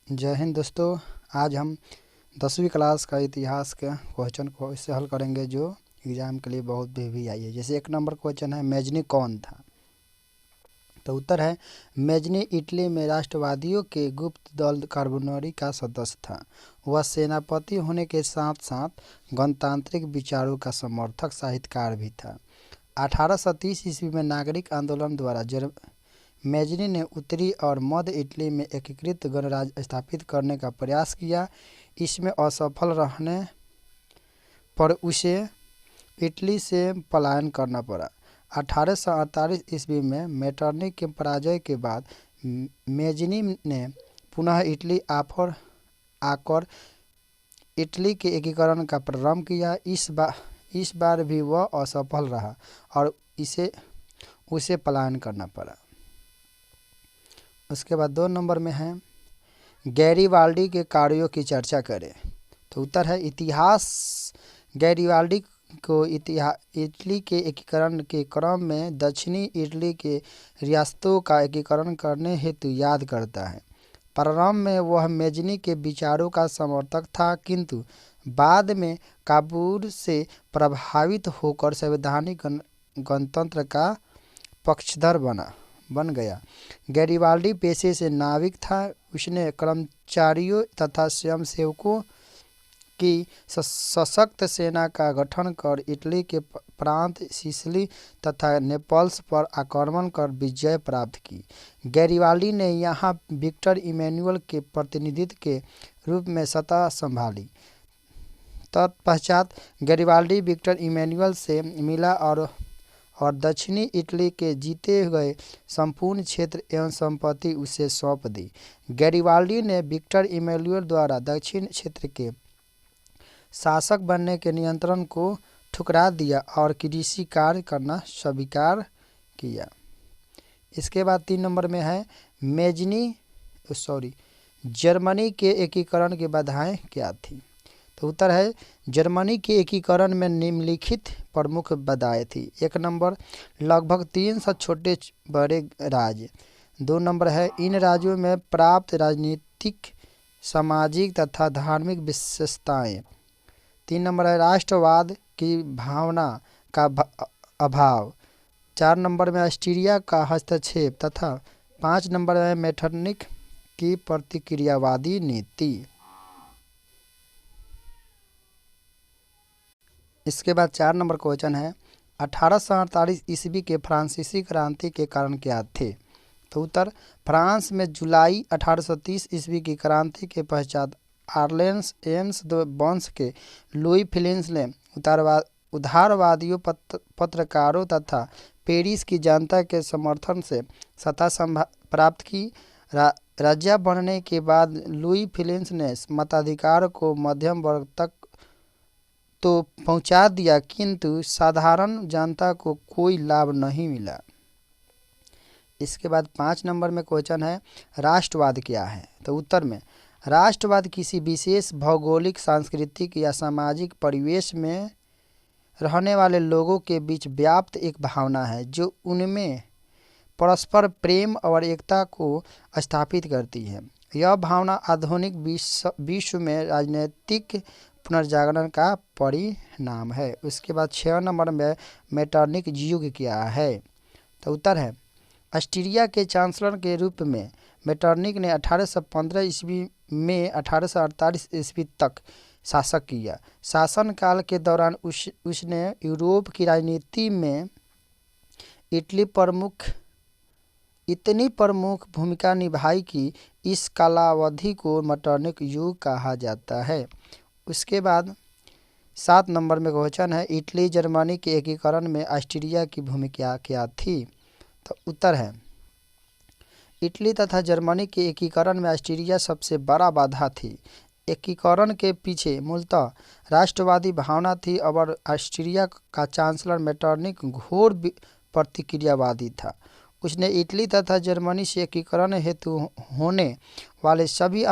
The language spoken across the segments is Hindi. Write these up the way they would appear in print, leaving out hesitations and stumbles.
जय हिंद दोस्तों। आज हम 10वीं क्लास का इतिहास का क्वेश्चन को इससे हल करेंगे जो एग्ज़ाम के लिए बहुत भी आई है। जैसे 1 नंबर क्वेश्चन है, मेजनी कौन था? तो उत्तर है मेजनी इटली में राष्ट्रवादियों के गुप्त दल कार्बोनरी का सदस्य था। वह सेनापति होने के साथ साथ गणतांत्रिक विचारों का समर्थक साहित्यकार भी था। 1830 ईस्वी में नागरिक आंदोलन द्वारा मेजनी ने उत्तरी और मध्य इटली में एकीकृत गणराज्य स्थापित करने का प्रयास किया। इसमें असफल रहने पर उसे इटली से पलायन करना पड़ा। 1848 ईस्वी में मेटरनिख के पराजय के बाद मेजनी ने पुनः इटली आकर इटली के एकीकरण का प्रारंभ किया। इस बार भी वह असफल रहा और उसे पलायन करना पड़ा। उसके बाद 2 नंबर में है, गैरीबाल्डी के कार्यों की चर्चा करें। तो उत्तर है इतिहास। गैरीबाल्डी को इटली के एकीकरण के क्रम में दक्षिणी इटली के रियासतों का एकीकरण करने हेतु याद करता है। प्रारंभ में वह मेजनी के विचारों का समर्थक था, किंतु बाद में काबूल से प्रभावित होकर संवैधानिक गणतंत्र का पक्षधर बन गया। गैरीबाल्डी पेशे से नाविक था। उसने कर्मचारियों तथा स्वयंसेवकों की सशक्त सेना का गठन कर इटली के प्रांत सिसिली तथा नेपल्स पर आक्रमण कर विजय प्राप्त की। गैरीबाल्डी ने यहाँ विक्टर इमैनुअल के प्रतिनिधित्व के रूप में सत्ता संभाली। तत्पश्चात गैरीबाल्डी विक्टर इमैनुअल से मिला और दक्षिणी इटली के जीते गए संपूर्ण क्षेत्र एवं संपत्ति उसे सौंप दी। गैरीबाल्डी ने विक्टर इमैनुअल द्वारा दक्षिण क्षेत्र के शासक बनने के नियंत्रण को ठुकरा दिया और कृषि कार्य करना स्वीकार किया। इसके बाद 3 नंबर में है, जर्मनी के एकीकरण की बाधाएं क्या थी? तो उत्तर है जर्मनी के एकीकरण में निम्नलिखित प्रमुख बाधाएं थी। 1 नंबर, लगभग 300 छोटे बड़े राज्य। 2 नंबर है, इन राज्यों में प्राप्त राजनीतिक, सामाजिक तथा धार्मिक विशेषताएं। 3 नंबर है, राष्ट्रवाद की भावना का अभाव। 4 नंबर में ऑस्ट्रिया का हस्तक्षेप तथा 5 नंबर में मेटरनिख की प्रतिक्रियावादी नीति। इसके बाद 4 नंबर क्वेश्चन है, 1848 ईस्वी के फ्रांसीसी क्रांति के कारण क्या थे? तो उत्तर, फ्रांस में जुलाई 1830 ईस्वी की क्रांति के पश्चात आर्लेंस एम्स वंश के लुई फिलिप्स ने उदारवादियों, पत्रकारों तथा पेरिस की जनता के समर्थन से सत्ता प्राप्त की। राजा बनने के बाद लुई फिलिप्स ने मताधिकार को मध्यम वर्ग तक तो पहुंचा दिया, किंतु साधारण जनता को कोई लाभ नहीं मिला। इसके बाद 5 नंबर में क्वेश्चन है, राष्ट्रवाद क्या है? तो उत्तर में राष्ट्रवाद किसी विशेष भौगोलिक, सांस्कृतिक या सामाजिक परिवेश में रहने वाले लोगों के बीच व्याप्त एक भावना है जो उनमें परस्पर प्रेम और एकता को स्थापित करती है। यह भावना आधुनिक विश्व में राजनीतिक पुनर्जागरण का परिणाम है। उसके बाद 6 नंबर में मेटरनिख युग क्या है? तो उत्तर है ऑस्ट्रिया के चांसलर के रूप में मेटरनिख ने 1815 ईस्वी में 1848 ईस्वी तक शासक किया। शासनकाल के दौरान उसने यूरोप की राजनीति में इतनी प्रमुख भूमिका निभाई कि इस कालावधि को मेटरनिख युग कहा जाता है। उसके बाद 7 नंबर में क्वेश्चन है, इटली जर्मनी के एकीकरण में ऑस्ट्रिया की भूमिका क्या थी? तो उत्तर है इटली तथा जर्मनी के एकीकरण में ऑस्ट्रिया सबसे बड़ा बाधा थी। एकीकरण के पीछे मूलतः राष्ट्रवादी भावना थी और ऑस्ट्रिया का चांसलर मेटरनिख घोर प्रतिक्रियावादी था। उसने इटली तथा जर्मनी से एकीकरण हेतु होने वाले सभी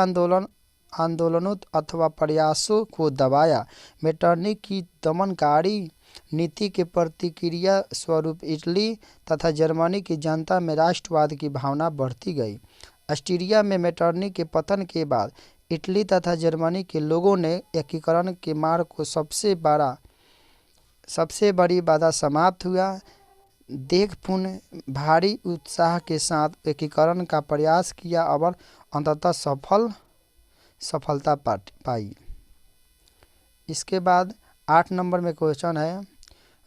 आंदोलनों अथवा प्रयासों को दबाया। मेटरनिख की दमनकारी नीति के प्रतिक्रिया स्वरूप इटली तथा जर्मनी की जनता में राष्ट्रवाद की भावना बढ़ती गई। ऑस्ट्रिया में मेटरनी के पतन के बाद इटली तथा जर्मनी के लोगों ने एकीकरण के मार्ग को सबसे बड़ी बाधा समाप्त हुआ। देखपूर्ण भारी उत्साह के साथ एकीकरण का प्रयास किया और अंततः सफलता पाई। इसके बाद 8 नंबर में क्वेश्चन है,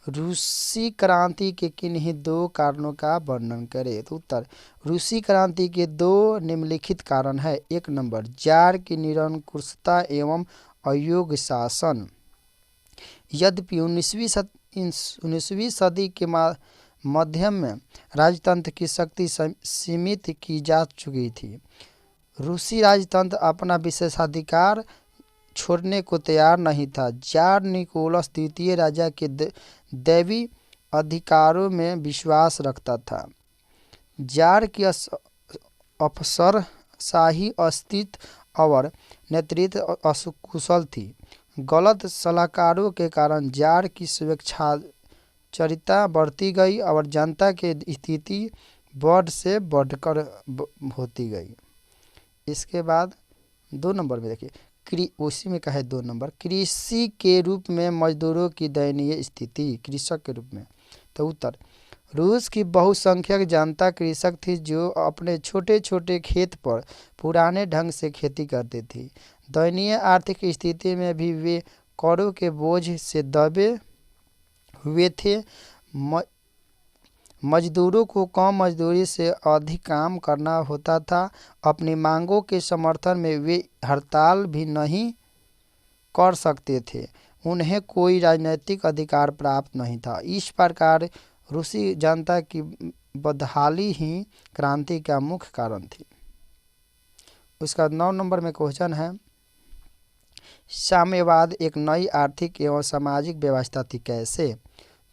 रूसी क्रांति के किन्हीं 2 कारणों का वर्णन करें। तो उत्तर, रूसी क्रांति के 2 निम्नलिखित कारण है। 1 नंबर, जार की निरंकुशता एवं अयोग्य शासन। यद्यपि 19वीं सदी के मध्यम में राजतंत्र की शक्ति सीमित की जा चुकी थी, रूसी राजतंत्र अपना विशेषाधिकार छोड़ने को तैयार नहीं था। जार निकोलस द्वितीय राजा के दैवी अधिकारों में विश्वास रखता था। जार की अफसरशाही अस्तित्व और नेतृत्व अकुशल थी। गलत सलाहकारों के कारण जार की स्वेच्छाचारिता बढ़ती गई और जनता की स्थिति बढ़ से बढ़कर होती गई। इसके बाद 2 नंबर में देखिए, उसी में कहा है 2 नंबर, कृषि के रूप में मजदूरों की दयनीय स्थिति। कृषक के रूप में, तो उत्तर, रूस की बहुसंख्यक जनता कृषक थी जो अपने छोटे छोटे खेत पर पुराने ढंग से खेती करती थी। दयनीय आर्थिक स्थिति में भी वे करों के बोझ से दबे हुए थे। मजदूरों को कम मजदूरी से अधिक काम करना होता था। अपनी मांगों के समर्थन में वे हड़ताल भी नहीं कर सकते थे। उन्हें कोई राजनीतिक अधिकार प्राप्त नहीं था। इस प्रकार रूसी जनता की बदहाली ही क्रांति का मुख्य कारण थी। उसका 9 नंबर में क्वेश्चन है, साम्यवाद एक नई आर्थिक एवं सामाजिक व्यवस्था थी, कैसे?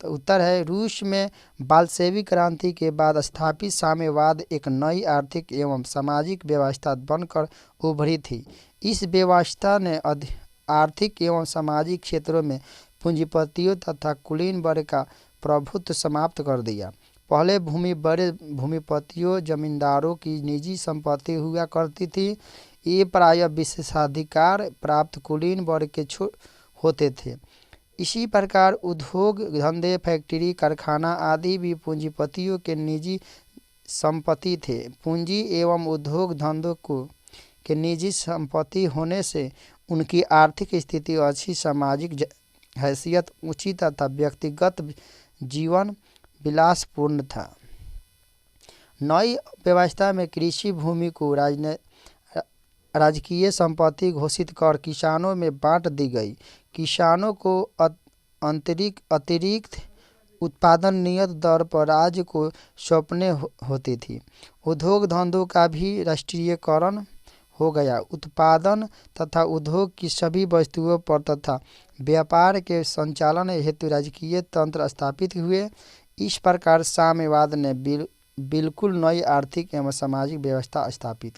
तो उत्तर है, रूस में बाल्शेविक क्रांति के बाद स्थापित साम्यवाद एक नई आर्थिक एवं सामाजिक व्यवस्था बनकर उभरी थी। इस व्यवस्था ने आर्थिक एवं सामाजिक क्षेत्रों में पूंजीपतियों तथा कुलीन वर्ग का प्रभुत्व समाप्त कर दिया। पहले भूमि बड़े भूमिपतियों जमींदारों की निजी संपत्ति हुआ करती थी। ये प्रायः विशेषाधिकार प्राप्त कुलीन वर्ग के होते थे। इसी प्रकार उद्योग धंधे, फैक्ट्री, कारखाना आदि भी पूंजीपतियों के निजी संपत्ति थे। पूंजी एवं उद्योग धंधों के निजी संपत्ति होने से उनकी आर्थिक स्थिति अच्छी, सामाजिक हैसियत ऊंची तथा व्यक्तिगत जीवन विलासपूर्ण था। नई व्यवस्था में कृषि भूमि को राजकीय संपत्ति घोषित कर किसानों में बांट दी गई। किसानों को अतिरिक्त उत्पादन नियत दर पर राज्य को सौंपने होती थी। उद्योग धंधों का भी राष्ट्रीयकरण हो गया। उत्पादन तथा उद्योग की सभी वस्तुओं पर तथा व्यापार के संचालन हेतु राजकीय तंत्र स्थापित हुए। इस प्रकार साम्यवाद ने बिल्कुल नई आर्थिक एवं सामाजिक व्यवस्था स्थापित।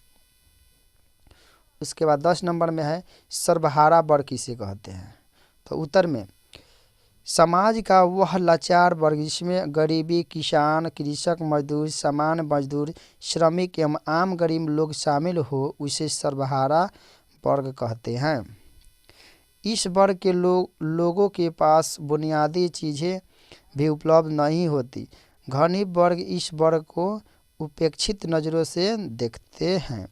उसके बाद 10 नंबर में है, सर्वहारा वर्ग किसे कहते हैं? तो उत्तर में, समाज का वह लाचार वर्ग जिसमें गरीबी, किसान, कृषक, मजदूर, सामान्य मजदूर, श्रमिक एवं आम गरीब लोग शामिल हो, उसे सर्वहारा वर्ग कहते हैं। इस वर्ग के लोगों के पास बुनियादी चीज़ें भी उपलब्ध नहीं होती। गरीब वर्ग इस वर्ग को उपेक्षित नज़रों से देखते हैं।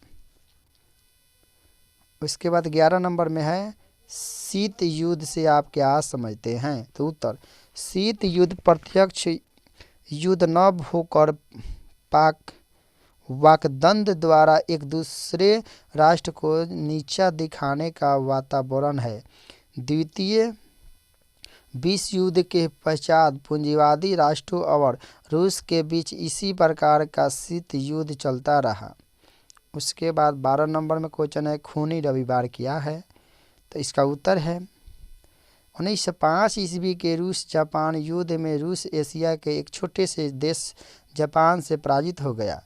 उसके बाद 11 नंबर में है, शीत युद्ध से आप क्या समझते हैं? तो उत्तर, शीत युद्ध प्रत्यक्ष युद्ध न होकर वाकदंड द्वारा एक दूसरे राष्ट्र को नीचा दिखाने का वातावरण है। द्वितीय विश्व युद्ध के पश्चात पूंजीवादी राष्ट्रों और रूस के बीच इसी प्रकार का शीत युद्ध चलता रहा। उसके बाद 12 नंबर में क्वेश्चन है, खूनी रविवार क्या है? तो इसका उत्तर है, 1905 ईस्वी के रूस जापान युद्ध में रूस एशिया के एक छोटे से देश जापान से पराजित हो गया।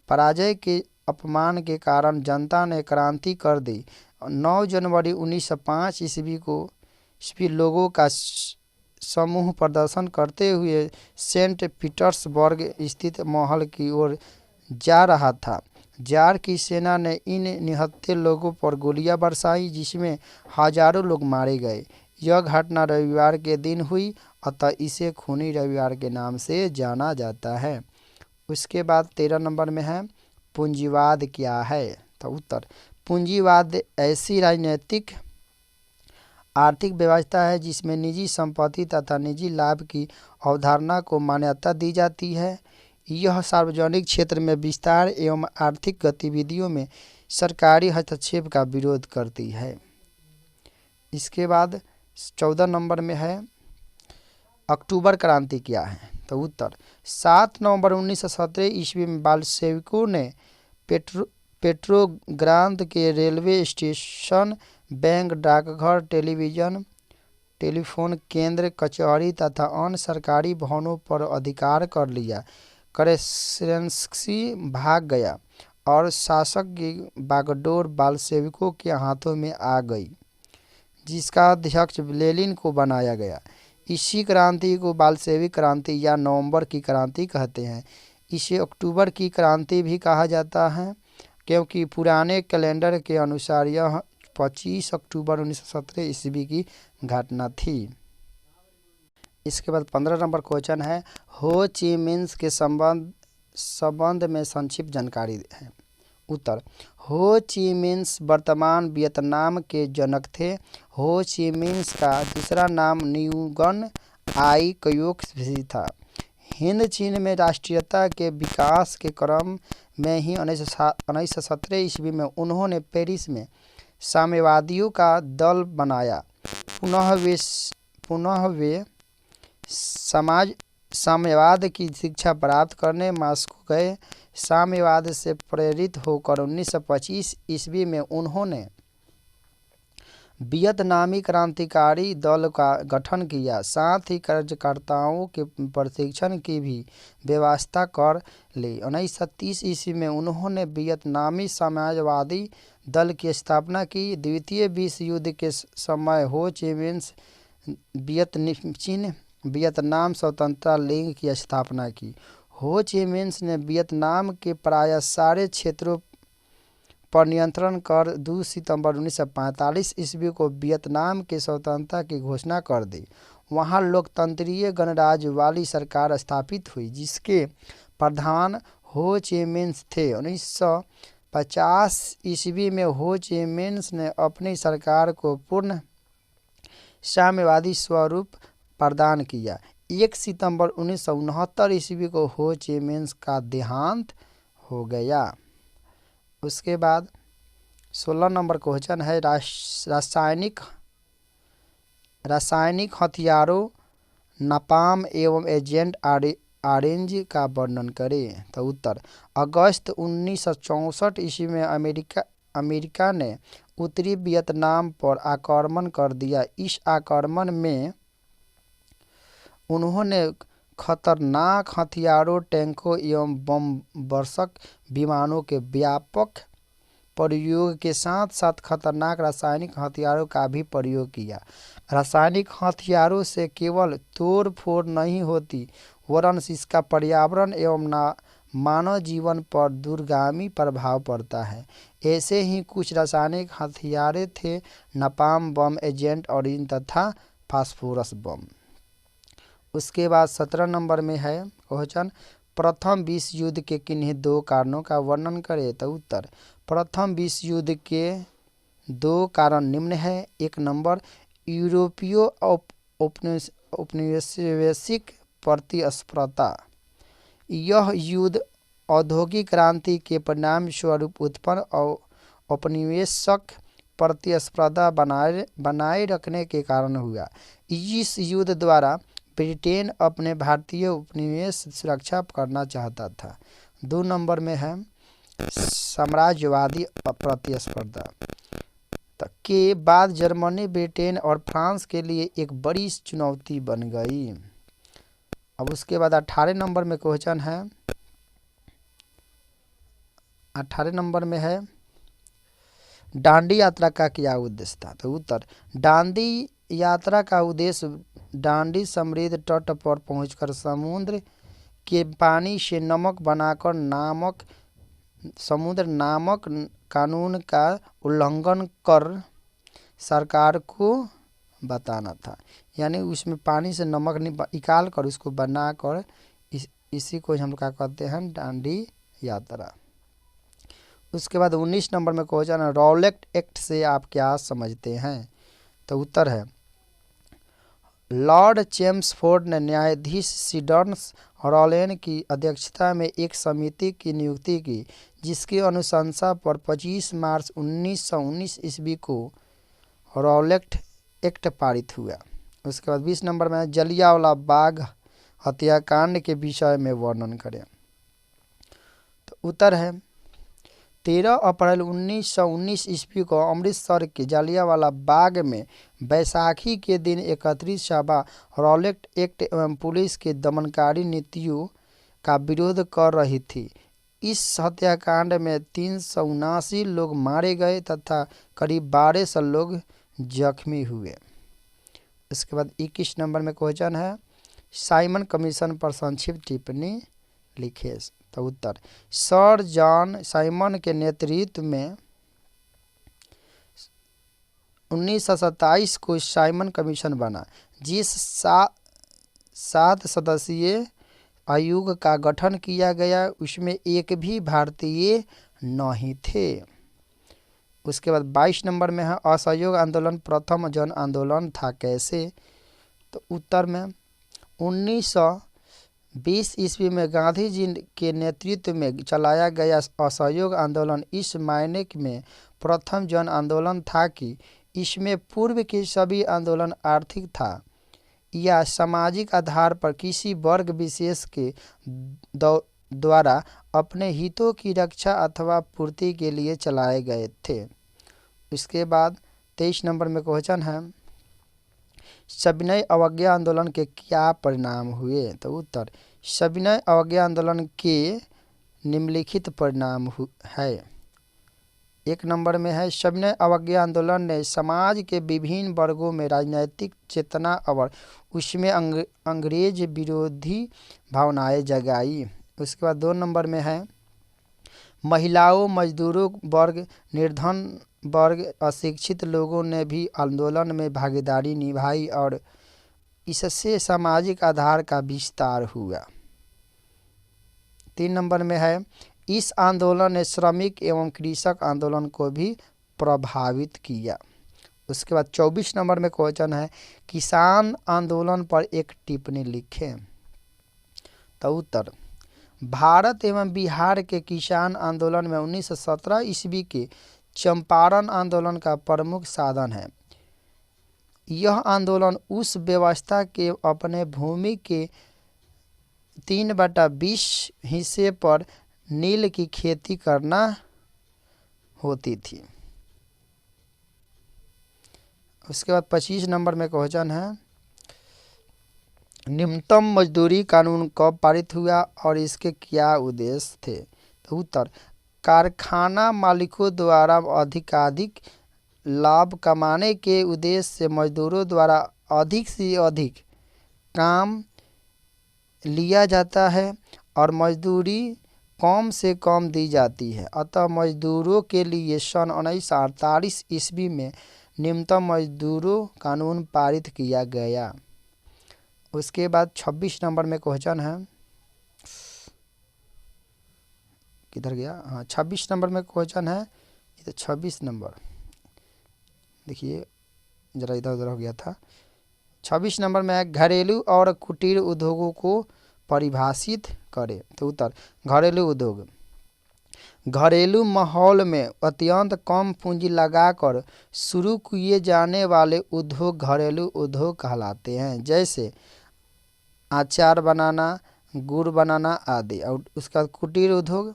पराजय के अपमान के कारण जनता ने क्रांति कर दी। 9 जनवरी 1905 ईस्वी को लोगों का समूह प्रदर्शन करते हुए सेंट पीटर्सबर्ग स्थित महल की ओर जा रहा था, जार की सेना ने इन निहत्थे लोगों पर गोलियां बरसाई, जिसमें हजारों लोग मारे गए। यह घटना रविवार के दिन हुई, अतः इसे खूनी रविवार के नाम से जाना जाता है। उसके बाद 13 नंबर में है पूंजीवाद क्या है। तो उत्तर, पूंजीवाद ऐसी राजनीतिक आर्थिक व्यवस्था है जिसमें निजी संपत्ति तथा निजी लाभ की अवधारणा को मान्यता दी जाती है। यह सार्वजनिक क्षेत्र में विस्तार एवं आर्थिक गतिविधियों में सरकारी हस्तक्षेप का विरोध करती है। इसके बाद 14 नंबर में है अक्टूबर क्रांति क्या है। तो उत्तर, 7 नवंबर 1917 ईस्वी में बाल्शेविकों ने पेट्रोग्राद के रेलवे स्टेशन, बैंक, डाकघर, टेलीफोन केंद्र, कचहरी तथा अन्य सरकारी भवनों पर अधिकार कर लिया। करेंसी भाग गया और शासक की बागडोर बाल्शेविकों के हाथों में आ गई, जिसका अध्यक्ष लेनिन को बनाया गया। इसी क्रांति को बाल्शेविक क्रांति या नवंबर की क्रांति कहते हैं। इसे अक्टूबर की क्रांति भी कहा जाता है, क्योंकि पुराने कैलेंडर के अनुसार यह 25 अक्टूबर 1917 ईस्वी की घटना थी। इसके बाद 15 नंबर क्वेश्चन है हो ची मिन्ह के संबंध में संक्षिप्त जानकारी है। उत्तर, हो ची मिन्ह वर्तमान वियतनाम के जनक थे। हो ची मिन्ह का दूसरा नाम न्युगन आई क्योक भी था। हिंद चीन में राष्ट्रीयता के विकास के क्रम में ही 1917 ईस्वी में उन्होंने पेरिस में साम्यवादियों का दल बनाया। पुनः वे साम्यवाद की शिक्षा प्राप्त करने मॉस्को गए। साम्यवाद से प्रेरित होकर 1925 ईस्वी में उन्होंने वियतनामी क्रांतिकारी दल का गठन किया, साथ ही कार्यकर्ताओं के प्रशिक्षण की भी व्यवस्था कर ली। 1930 ईस्वी में उन्होंने वियतनामी समाजवादी दल की स्थापना की। द्वितीय विश्व युद्ध के समय हो ची मिन्ह वियतनाम स्वतंत्रता लीग की स्थापना की। हो ची मिन्ह ने वियतनाम के प्राय सारे क्षेत्रों पर नियंत्रण कर 2 सितंबर 1945 ईस्वी को वियतनाम के स्वतंत्रता की घोषणा कर दी। वहां लोकतंत्रीय गणराज्य वाली सरकार स्थापित हुई, जिसके प्रधान हो ची मिन्ह थे। 1950 ईस्वी में हो ची मिन्ह ने अपनी सरकार को पूर्ण साम्यवादी स्वरूप प्रदान किया। 1 सितंबर 1969 ईस्वी को हो ची मिन्ह का देहांत हो गया। उसके बाद 16 नंबर क्वेश्चन है रासायनिक हथियारों नापाम एवं एजेंट ऑरेंज का वर्णन करें। तो उत्तर, अगस्त 1964 ईस्वी में अमेरिका ने उत्तरी वियतनाम पर आक्रमण कर दिया। इस आक्रमण में उन्होंने खतरनाक हथियारों, टैंकों एवं बम वर्षक विमानों के व्यापक प्रयोग के साथ साथ खतरनाक रासायनिक हथियारों का भी प्रयोग किया। रासायनिक हथियारों से केवल तोड़ फोड़ नहीं होती, वरन इसका पर्यावरण एवं मानव जीवन पर दूरगामी प्रभाव पड़ता है। ऐसे ही कुछ रासायनिक हथियार थे नापाम बम, एजेंट ऑरेंज तथा फास्फोरस बम। उसके बाद 17 नंबर में है क्वेश्चन प्रथम विश्व युद्ध के किन्हीं 2 कारणों का वर्णन करें। तो उत्तर, प्रथम विश्व युद्ध के 2 कारण निम्न है। 1 नंबर, यूरोपीय औपनिवेशिक प्रतिस्पर्धा। यह युद्ध औद्योगिक क्रांति के परिणाम स्वरूप उत्पन्न औपनिवेशिक प्रतिस्पर्धा बनाए रखने के कारण हुआ। इस युद्ध द्वारा ब्रिटेन अपने भारतीय उपनिवेश सुरक्षा करना चाहता था। 2 नंबर में है साम्राज्यवादी प्रतिस्पर्धा के बाद जर्मनी, ब्रिटेन और फ्रांस के लिए एक बड़ी चुनौती बन गई। अब उसके बाद 18 नंबर में क्वेश्चन है 18 नंबर में है दांडी यात्रा का क्या उद्देश्य था। तो उत्तर, दांडी यात्रा का उद्देश्य दांडी समृद्ध तट पर पहुंचकर समुद्र के पानी से नमक बनाकर समुद्र नामक कानून का उल्लंघन कर सरकार को बताना था। यानी उसमें पानी से नमक निकाल कर उसको बनाकर इसी को हम क्या कहते हैं, डांडी यात्रा। उसके बाद 19 नंबर में क्वेश्चन है, रॉलेट एक्ट से आप क्या समझते हैं? तो उत्तर है, लॉर्ड चेम्सफोर्ड ने न्यायाधीश सीडर्स रॉलेन की अध्यक्षता में एक समिति की नियुक्ति की, जिसकी अनुशंसा पर 25 मार्च 1919 ईस्वी को रॉलेट एक्ट पारित हुआ। उसके बाद 20 नंबर में जलियांवाला बाग हत्याकांड के विषय में वर्णन करें। तो उत्तर है, 13 अप्रैल 1919 ईस्वी को अमृतसर के जलियांवाला बाग में बैसाखी के दिन एकत्रित सभा रॉलेट एक्ट एवं पुलिस के दमनकारी नीतियों का विरोध कर रही थी। इस हत्याकांड में 379 लोग मारे गए तथा करीब 1200 लोग जख्मी हुए। इसके बाद 21 नंबर में क्वेश्चन है, साइमन कमीशन पर संक्षिप्त टिप्पणी लिखे। तो उत्तर, सर जॉन साइमन के नेतृत्व में 1927 को साइमन कमीशन बना, जिस 7 सदस्यीय आयोग का गठन किया गया, उसमें एक भी भारतीय नहीं थे। उसके बाद 22 नंबर में है, असहयोग आंदोलन प्रथम जन आंदोलन था कैसे? तो उत्तर में 1920 ईस्वी में गांधी जी के नेतृत्व में चलाया गया असहयोग आंदोलन इस मायने में प्रथम जन आंदोलन था कि इसमें पूर्व के सभी आंदोलन आर्थिक था या सामाजिक आधार पर किसी वर्ग विशेष के द्वारा अपने हितों की रक्षा अथवा पूर्ति के लिए चलाए गए थे। इसके बाद 23 नंबर में क्वेश्चन है, सविनय अवज्ञा आंदोलन के क्या परिणाम हुए? तो उत्तर, सविनय अवज्ञा आंदोलन के निम्नलिखित परिणाम है। 1 नंबर में है, सविनय अवज्ञा आंदोलन ने समाज के विभिन्न वर्गों में राजनीतिक चेतना और उसमें अंग्रेज विरोधी भावनाएं जगाई। उसके बाद 2 नंबर में है, महिलाओं, मजदूरों वर्ग, निर्धन वर्ग, अशिक्षित लोगों ने भी आंदोलन में भागीदारी निभाई और इससे सामाजिक आधार का विस्तार हुआ। 3 नंबर में है, इस आंदोलन ने श्रमिक एवं कृषक आंदोलन को भी प्रभावित किया। उसके बाद 24 नंबर में क्वेश्चन है, किसान आंदोलन पर एक टिप्पणी लिखें। तो उत्तर, भारत एवं बिहार के किसान आंदोलन में 1917 ईस्वी के चंपारण आंदोलन का प्रमुख साधन है। यह आंदोलन उस व्यवस्था के अपने भूमि के 3/20 हिस्से पर नील की खेती करना होती थी। उसके बाद 25 नंबर में क्वेश्चन है, न्यूनतम मजदूरी कानून कब पारित हुआ और इसके क्या उद्देश्य थे? तो उत्तर, कारखाना मालिकों द्वारा अधिकाधिक लाभ कमाने के उद्देश्य से मजदूरों द्वारा अधिक से अधिक काम लिया जाता है और मजदूरी कम से कम दी जाती है। अतः मजदूरों के लिए सन 1948 ईस्वी में न्यूनतम मजदूरों कानून पारित किया गया। उसके बाद 26 नंबर में क्वेश्चन है, किधर गया? हाँ, 26 नंबर में क्वेश्चन है। ये तो 26 नंबर, देखिए जरा इधर उधर हो गया था। 26 नंबर में है, घरेलू और कुटीर उद्योगों को परिभाषित करें। तो उत्तर, घरेलू उद्योग, घरेलू माहौल में अत्यंत कम पूंजी लगाकर शुरू किए जाने वाले उद्योग घरेलू उद्योग कहलाते हैं, जैसे अचार बनाना, गुड़ बनाना आदि। और उसका कुटीर उद्योग,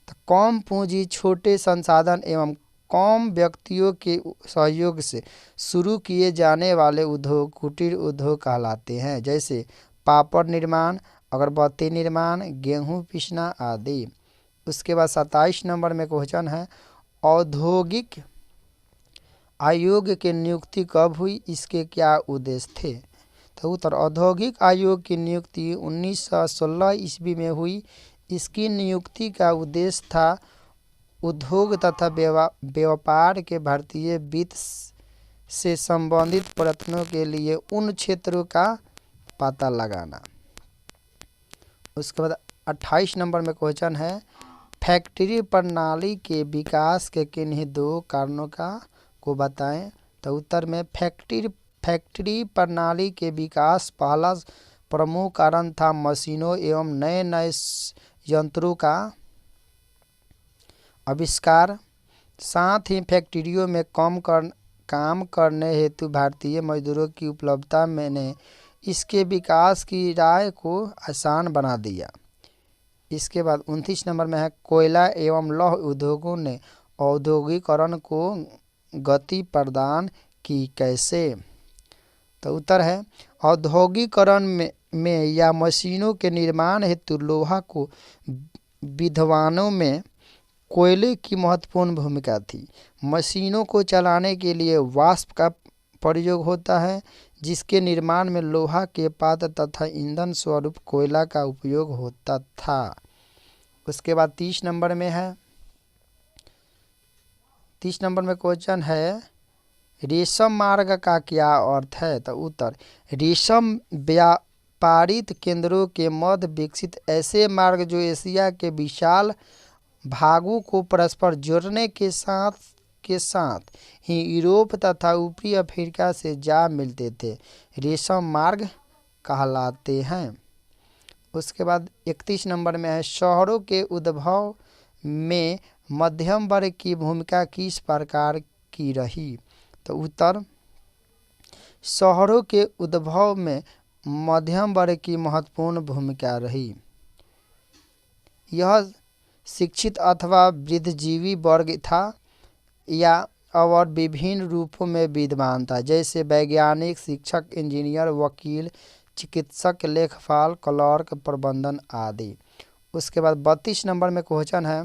तो कम पूंजी, छोटे संसाधन एवं कम व्यक्तियों के सहयोग से शुरू किए जाने वाले उद्योग कुटीर उद्योग कहलाते हैं, जैसे पापड़ निर्माण, अगरबत्ती निर्माण, गेहूं पीसना आदि। उसके बाद 27 नंबर में क्वेश्चन है, औद्योगिक आयोग की नियुक्ति कब हुई, इसके क्या उद्देश्य थे? तो उत्तर, औद्योगिक आयोग की नियुक्ति 1916 ईस्वी में हुई। इसकी नियुक्ति का उद्देश्य था उद्योग तथा व्यापार के भारतीय वित्त से संबंधित प्रयत्नों के लिए उन क्षेत्रों का पता लगाना। उसके बाद 28 नंबर में क्वेश्चन है, फैक्ट्री प्रणाली के विकास के किन्हीं दो कारणों को बताएं। तो उत्तर में फैक्ट्री प्रणाली के विकास पहला प्रमुख कारण था मशीनों एवं नए नए यंत्रों का आविष्कार। साथ ही फैक्ट्रियों में काम करने हेतु भारतीय मजदूरों की उपलब्धता ने इसके विकास की राह को आसान बना दिया। इसके बाद 29 नंबर में है, कोयला एवं लौह उद्योगों ने औद्योगिकरण को गति प्रदान की कैसे। तो उत्तर है, औद्योगिकरण में या मशीनों के निर्माण हेतु लोहा को विद्वानों में कोयले की महत्वपूर्ण भूमिका थी। मशीनों को चलाने के लिए वाष्प का प्रयोग होता है, जिसके निर्माण में लोहा के पात्र तथा ईंधन स्वरूप कोयला का उपयोग होता था। उसके बाद 30 नंबर में है, 30 नंबर में क्वेश्चन है, रेशम मार्ग का क्या अर्थ है। तो उत्तर, रेशम व्यापारित केंद्रों के मध्य विकसित ऐसे मार्ग जो एशिया के विशाल भागों को परस्पर जोड़ने के साथ ही यूरोप तथा ऊपरी अफ्रीका से जा मिलते थे, रेशम मार्ग कहलाते हैं। उसके बाद 31 नंबर में है, शहरों के उद्भव में मध्यम वर्ग की भूमिका किस प्रकार की रही। तो उत्तर, शहरों के उद्भव में मध्यम वर्ग की महत्वपूर्ण भूमिका रही। यह शिक्षित अथवा वृद्धिजीवी वर्ग था या और विभिन्न रूपों में विद्वान था, जैसे वैज्ञानिक, शिक्षक, इंजीनियर, वकील, चिकित्सक, लेखपाल, क्लर्क, प्रबंधन आदि। उसके बाद 32 नंबर में क्वेश्चन है,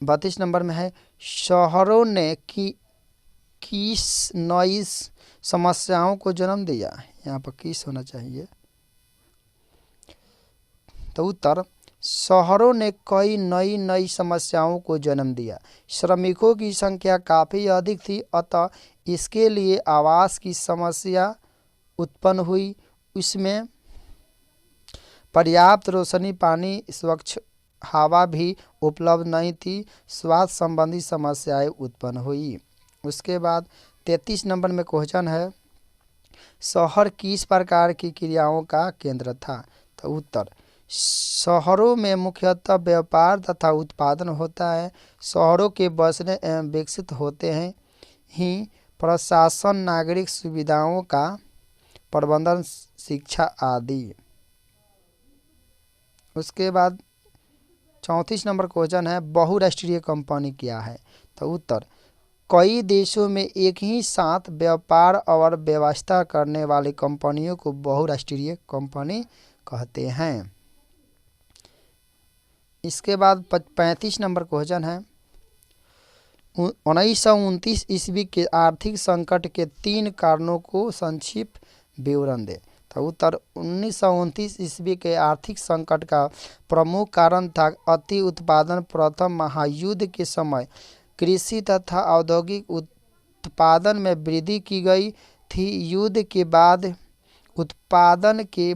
32 नंबर में है, शहरों ने किस नई समस्याओं को जन्म दिया। यहाँ पर किस होना चाहिए। तो उत्तर, शहरों ने कई नई समस्याओं को जन्म दिया। श्रमिकों की संख्या काफ़ी अधिक थी, अतः इसके लिए आवास की समस्या उत्पन्न हुई। इसमें पर्याप्त रोशनी, पानी, स्वच्छ हवा भी उपलब्ध नहीं थी। स्वास्थ्य संबंधी समस्याएं उत्पन्न हुई। उसके बाद 33 नंबर में क्वेश्चन है, शहर किस प्रकार की क्रियाओं का केंद्र था। तो उत्तर, शहरों में मुख्यतः व्यापार तथा उत्पादन होता है। शहरों के बसने एवं विकसित होते हैं ही प्रशासन, नागरिक सुविधाओं का प्रबंधन, शिक्षा आदि। उसके बाद 34 नंबर क्वेश्चन है, बहुराष्ट्रीय कंपनी क्या है। तो उत्तर, कई देशों में एक ही साथ व्यापार और व्यवस्था करने वाली कंपनियों को बहुराष्ट्रीय कंपनी कहते हैं। इसके बाद 35 नंबर क्वेश्चन है, 1929 ईस्वी के आर्थिक संकट के 3 कारणों को संक्षिप्त विवरण दे। तो उत्तर, 1929 ईस्वी के आर्थिक संकट का प्रमुख कारण था अति उत्पादन। प्रथम महायुद्ध के समय कृषि तथा औद्योगिक उत्पादन में वृद्धि की गई थी। युद्ध के बाद उत्पादन के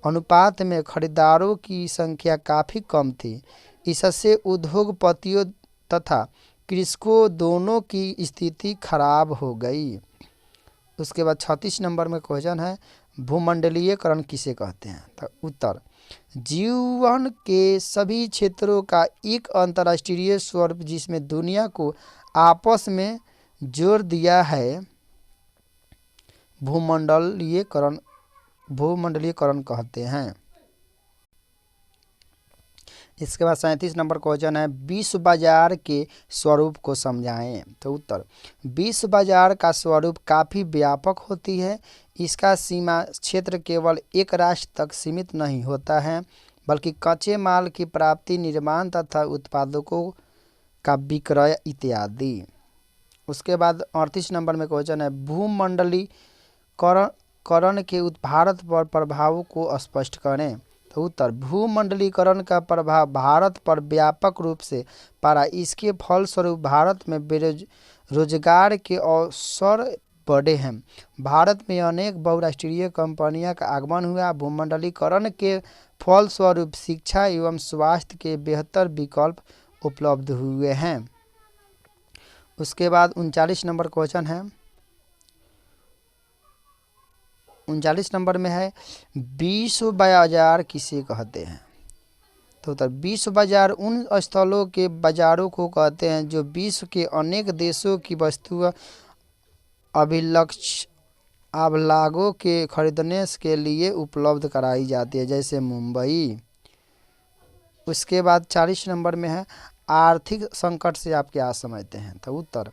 अनुपात में खरीदारों की संख्या काफ़ी कम थी। इससे उद्योगपतियों तथा कृषकों दोनों की स्थिति खराब हो गई। उसके बाद 36 नंबर में क्वेश्चन है, भूमंडलीयकरण किसे कहते हैं। तो उत्तर, जीवन के सभी क्षेत्रों का एक अंतर्राष्ट्रीय स्वरूप जिसमें दुनिया को आपस में जोड़ दिया है, भूमंडलीयकरण कहते हैं। इसके बाद 37 नंबर क्वेश्चन है, विश्व बाजार के स्वरूप को समझाएं। तो उत्तर, विश्व बाजार का स्वरूप काफ़ी व्यापक होती है। इसका सीमा क्षेत्र केवल एक राष्ट्र तक सीमित नहीं होता है, बल्कि कच्चे माल की प्राप्ति, निर्माण तथा उत्पादकों का विक्रय इत्यादि। उसके बाद 38 नंबर में क्वेश्चन है, भूमंडलीकरण करण के भारत पर प्रभाव को स्पष्ट करें। तो उत्तर, भूमंडलीकरण का प्रभाव भारत पर व्यापक रूप से पड़ा। इसके फलस्वरूप भारत में रोजगार के अवसर बढ़े हैं। भारत में अनेक बहुराष्ट्रीय कंपनियों का आगमन हुआ। भूमंडलीकरण के फलस्वरूप शिक्षा एवं स्वास्थ्य के बेहतर विकल्प उपलब्ध हुए हैं। उसके बाद 39 नंबर क्वेश्चन है। 39 नंबर में है, विश्व बाजार किसे कहते हैं? तो उत्तर, विश्व बाजार उन स्थलों के बाजारों को कहते हैं जो विश्व के अनेक देशों की वस्तुएं अभिलाषों के खरीदने के लिए उपलब्ध कराई जाती है, जैसे मुंबई। उसके बाद 40 नंबर में है, आर्थिक संकट से आप क्या समझते हैं? तो उत्तर,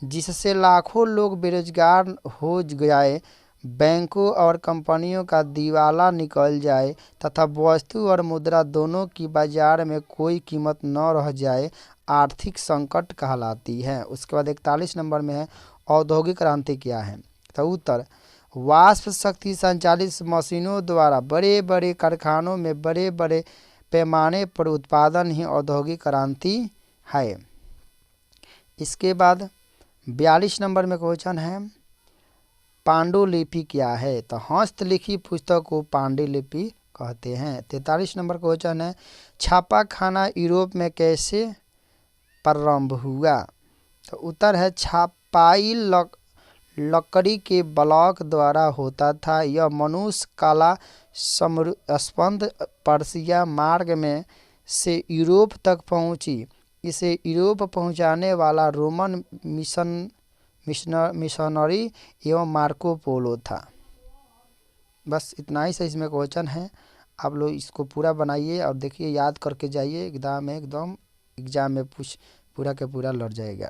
जिससे लाखों लोग बेरोजगार हो जाए, बैंकों और कंपनियों का दिवाला निकल जाए तथा वस्तु और मुद्रा दोनों की बाजार में कोई कीमत न रह जाए, आर्थिक संकट कहलाती है। उसके बाद 41 नंबर में है, औद्योगिक क्रांति क्या है? तो उत्तर, वाष्प शक्ति संचालित मशीनों द्वारा बड़े बड़े कारखानों में बड़े बड़े पैमाने पर उत्पादन ही औद्योगिक क्रांति है। इसके बाद 42 नंबर में क्वेश्चन है, पांडुलिपि क्या है? तो हस्तलिखित पुस्तक को पांडुलिपि कहते हैं। 43 नंबर क्वेश्चन है, छापाखाना यूरोप में कैसे प्रारंभ हुआ? तो उत्तर है, छपाई लकड़ी के ब्लॉक द्वारा होता था। यह मनुष्य कला स्पंद पर्सिया मार्ग में से यूरोप तक पहुंची। इसे यूरोप पहुंचाने वाला रोमन मिशनरी एवं मार्को पोलो था। बस इतना ही सही इसमें क्वेश्चन है। आप लोग इसको पूरा बनाइए और देखिए, याद करके जाइए, एकदम में पूरा के पूरा लड़ जाएगा।